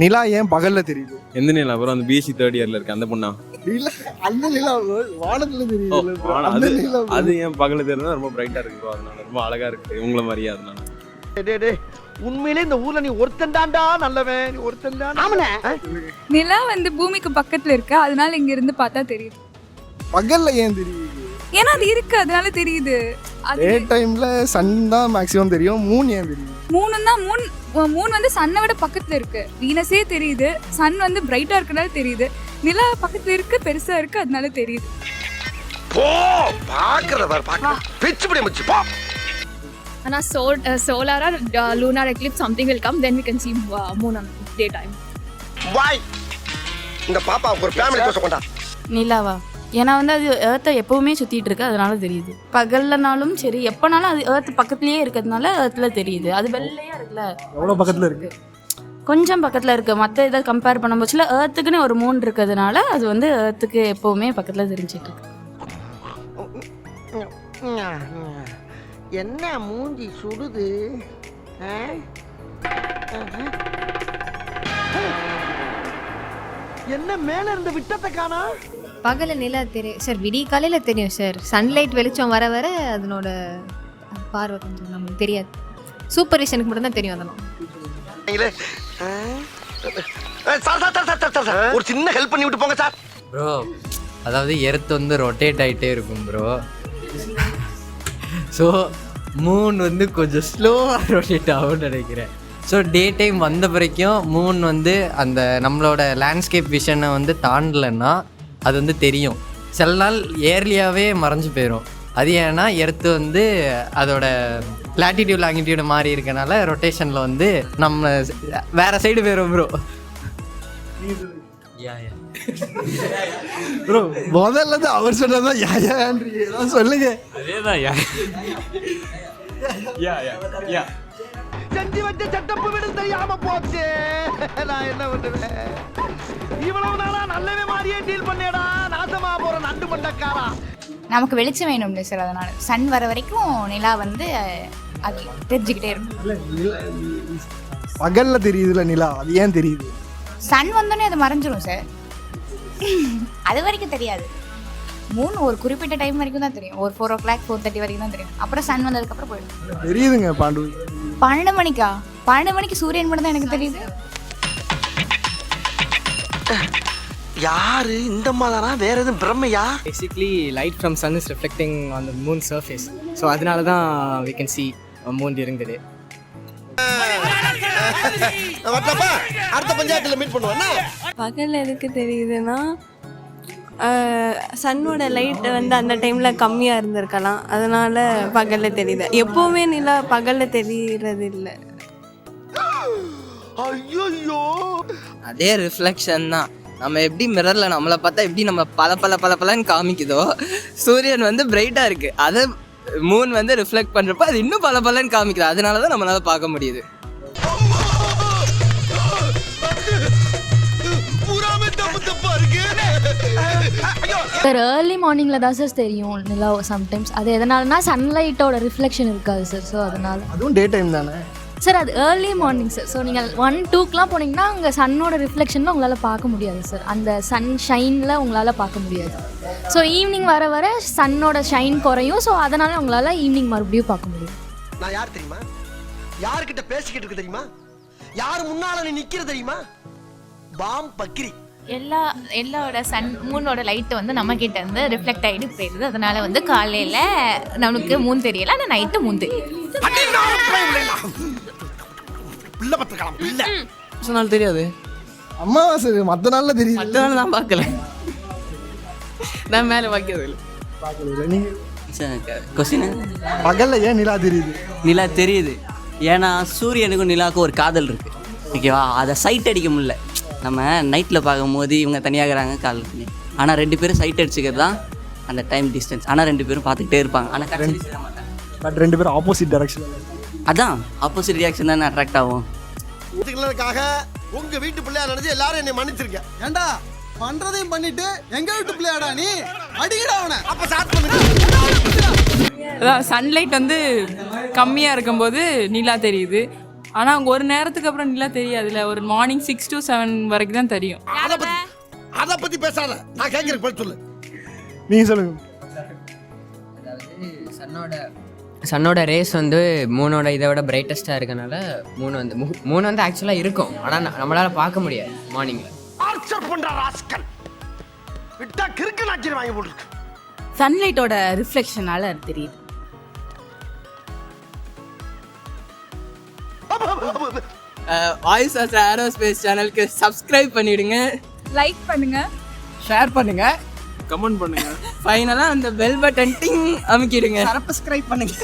நிலா ஏன் பகல்ல தெரியுது? எந்த நிலா ப்ரோ? அந்த பிஎஸ்சி 3rd இயர்ல இருக்கு அந்த பொண்ணா? இல்ல அந்த நிலா வானத்துல தெரியுது. அது ஏன் பகல்ல தெரியுதுன்னா ரொம்ப பிரைட்டா இருக்கு ப்ரோ, அதனால ரொம்ப அழகா இருக்கு உங்கள மாதிரியே. அதனால உண்மையிலே இந்த ஊர்ல நீ ஒருத்தன்டாண்டா நல்லவன், நீ ஒருத்தன்டான். ஆமாண்ணே. நிலா வந்து பூமிக்கு பக்கத்துல இருக்கு, அதனால இங்க இருந்து பார்த்தா தெரியுது. பகல்ல ஏன் தெரியுது? ஏன்னா அது இருக்கு அதனால தெரியுது. டே டைம்ல சன் தான் மேக்ஸிமம் தெரியும். மூன் ஏன் தெரியும்? மூன் வந்து சன்னை விட பக்கத்துல இருக்கு. வீனஸே தெரியுது, சன் வந்து பிரைட்டா இருக்கனால தெரியுது. நிலா பக்கத்துல இருக்கு, பெருசா இருக்கு, அதனால தெரியுது. போ பாக்குறத பாரு, பாக்க பிச்சு பிடி மச்சி போ. ஆனா solar or lunar eclipse something will come, then we can see moon on daytime. Why? இந்த பாப்பாவுக்கு ஒரு ஃபேமிலி தோசை கொண்டா. நிலாவா? ஏன்னா வந்து அது ஏர்த்தை எப்பவுமே சுத்திட்டு இருக்கு, அதனால தெரியுது. பகல்லனாலும் சரி எப்பனாலும் அது ஏர்த்து பக்கத்துலயே இருக்கிறதுனால ஏர்த்துல தெரியுது. அது வெள்ளையா இருக்குல்ல, எவ்வளவு பக்கத்துல இருக்கு? கொஞ்சம் பக்கத்துல இருக்கு. மற்ற இதை கம்பேர் பண்ணும்போதுல ஏர்த்துக்குன்னு ஒரு மூன் இருக்கிறதுனால அது வந்து ஏர்த்துக்கு எப்பவுமே பக்கத்துல தெரிஞ்சிட்டு இருக்கு. என்ன மூஞ்சி சுடுது? என்ன மேல இருந்து விட்டத்தை காணா? பகல நிலா தெரியும் சார், விடிய காலையில் தெரியும் சார். சன்லைட் வெளிச்சம் வர வர அதனோட பார்வை கொஞ்சம் நமக்கு தெரியாது. சூப்பர் விஷனுக்கு மட்டும்தான் தெரியும். அதெல்லாம் ஒரு சின்ன ஹெல்ப் பண்ணி விட்டு போங்க சார். ப்ரோ அதாவது எர்த் வந்து ரொட்டேட் ஆகிட்டே இருக்கும் ப்ரோ. ஸோ மூன் வந்து கொஞ்சம் ஸ்லோவாக ரொட்டேட் ஆகும்னு நினைக்கிறேன். ஸோ டே டைம் வந்த வரைக்கும் மூன் வந்து அந்த நம்மளோட லேண்ட்ஸ்கேப் விஷனை வந்து தாண்டலைன்னா அது வந்து தெரியும். சில நாள் ஏர்லியாகவே மறைஞ்சு போயிடும். அது ஏன்னா எர்த்து வந்து அதோட லாட்டிடியூட் லாங்கிடியூடு மாறி இருக்கனால ரொட்டேஷனில் வந்து நம்ம வேறு சைடு போயிடும் ப்ரோ. ப்ரோ முதல்ல தான் அவர் சொன்னதான் யாயான்றீங்க, சொல்லுங்க. அதேதான் யா செஞ்சு வச்ச சட்டப்பு விட தெரியாம போச்சு. நான் என்ன பண்ணுவேன்? இவ்வளவு நாளா நல்லவே மாதிரியே டீல் பண்ணேடா. நாசமா போற நண்டு மண்டக்காரா. நமக்கு வெளிச்சம் வேணும்ல சார், அதனால சன் வர வரைக்கும் நிலா வந்து அது தெரிஞ்சுக்கிட்டே இருக்கும். பகல்ல தெரியுதுல நிலா, அது ஏன் தெரியுது? சன் வந்தோடனே அது மறைஞ்சிரும் சார், அது வரைக்கும் தெரியாது. மூணு ஒரு குறிப்பிட்ட டைம் வரைக்கும் தான் தெரியும். ஒரு 4 o'clock 4:30 வரைக்கும் தான் தெரியும். அப்புறம் சன் வந்ததுக்கப்புறம் போயிடும். தெரியுதுங்க பாண்டு. 12 மணிக்கா? 12 மணிக்கு சூரியன் மட்டும் தான் எனக்கு தெரியுது. யாரு இந்த மாதிரினா வேற எதுவும் பிரம்மையா? Basically light from sun is reflecting on the moon surface, so அதனால தான் we can see a moon during the day. வரட்டப்பா, அடுத்த பஞ்சாயத்துல மீட் பண்ணுவோம்னா. பகல் எதுக்கு தெரியுதுன்னா சன்னோட லைட் வந்து அந்த டைமில் கம்மியாக இருந்திருக்கலாம், அதனால பகலில் தெரியுது. எப்போவுமே நிலா பகலில் தெரிகிறது இல்லை. ஐயோ அதே ரிஃப்ளெக்ஷன் தான். நம்ம எப்படி மிரரில் நம்மளை பார்த்தா எப்படி நம்ம பலன்னு காமிக்குதோ, சூரியன் வந்து பிரைட்டாக இருக்குது, அதை மூன் வந்து ரிஃப்ளெக்ட் பண்ணுறப்ப அது இன்னும் பலன்னு காமிக்குது. அதனால தான் நம்மளால் பார்க்க முடியுது. சார் ஏர்லி மார்னிங்கில் தான் சார் தெரியும் நிலா சம்டைம்ஸ். அது எதனாலனா சன்லைட்டோட ரிஃப்ளெக்ஷன் இருக்காது சார், ஸோ அதனால. அதுவும் டே டைம் தானே சார், அது ஏர்லி மார்னிங் சார். ஸோ நீங்கள் 1, 2க்குலாம் போனீங்கன்னா அங்கே சன்னோட ரிஃப்ளெக்ஷனில் உங்களால் பார்க்க முடியாது சார். அந்த சன் ஷைனில் உங்களால் பார்க்க முடியாது. ஸோ ஈவினிங் வர வர சன்னோட ஷைன் குறையும். ஸோ அதனால் உங்களால் ஈவினிங் மறுபடியும் பார்க்க முடியும். நான் யார் தெரியுமா? யாருக்கிட்ட பேசிக்கிட்டு இருக்கு தெரியுமா? யார் முன்னால நீ நிக்கிற தெரியுமா? பாம் பக்கிரி. எல்லாரோட சன் மூனோட லைட் வந்து நம்ம கிட்ட இருந்து ரிஃப்ளெக்ட் ஆகிட்டு போயிடுது. அதனால வந்து காலையில் நம்மளுக்கு மூன் தெரியல, ஆனால் நைட்டு மூன் தெரியும். நாள் தெரியாது, அம்மாவாசை மற்ற நாளில் தெரியும். மற்ற நாள் நான் பார்க்கல, நான் மேலே பார்க்கறது பார்க்கல. நீங்க கொஸ்டின் பகல்ல ஏன் நிலா தெரியுது? நிலா தெரியுது ஏன்னா சூரியனுக்கும் நிலாவுக்கும் ஒரு காதல் இருக்கு, ஓகேவா? அதை சைட் அடிக்க முடியல. நம்ம நைட்டில் பார்க்கும்போது இவங்க தனியாகிறாங்க கால் பண்ணி, ஆனால் 2 பேரும் சைட் அடிச்சுக்கிறது தான் அந்த டைம் டிஸ்டன்ஸ். ஆனால் 2 பேரும் பார்த்துக்கிட்டே இருப்பாங்க, ஆனால் கடைசி செய்ய மாட்டாங்க. பட் 2 பேரும் ஆப்போசிட் டைரக்ஷன். அதான் ஆப்போசிட் ரியாக்ஷன் தானே அட்ராக்ட் ஆகும். இதுக்காக உங்க வீட்டு பிள்ளையா நினைச்சு எல்லாரும் என்னை மன்னிச்சிருக்கேன். ஏண்டா பண்றதையும் பண்ணிட்டு எங்க வீட்டு பிள்ளையாடா நீ? அடிக்கடா அவனை. அப்ப ஸ்டார்ட் பண்ணுங்க. சன்லைட் வந்து கம்மியாக இருக்கும்போது நிலா தெரியுது, ஆனால் அவங்க ஒரு நேரத்துக்கு அப்புறம் நிலா தெரியாதுல்ல, ஒரு மார்னிங் 6 to 7 வரைக்கும் தான் தெரியும். அத பத்தி பேசாத, நான் கேக்குறேன் பதில் சொல்லு. நீங்கள் சொல்லுங்க. அதாவது சன்னோட ரேஸ் வந்து மூணோட இதை விட பிரைட்டஸ்ட்டாக இருக்கனால மூணு வந்து ஆக்சுவலாக இருக்கும், ஆனால் நம்மளால் பார்க்க முடியாது மார்னிங்கில். ஆர்ச்சர் பண்ற ராஸ்கல் விட்டா கிறுக்கு நாச்சிரி வாங்கி போட்டுருக்கு. சன்லைட்டோட ரிஃப்ளெக்ஷனால தெரியுது. வாயுசாஸ்திரா ஏரோஸ்பேஸ் சேனலுக்கு சப்ஸ்கிரைப் பண்ணிவிடுங்க, லைக் பண்ணுங்க, ஷேர் பண்ணுங்க, கமெண்ட் பண்ணுங்க, ஃபைனலாக அந்த பெல் பட்டன் டிங் அமுக்கிடுங்க. சப்ஸ்கிரைப் பண்ணுங்க.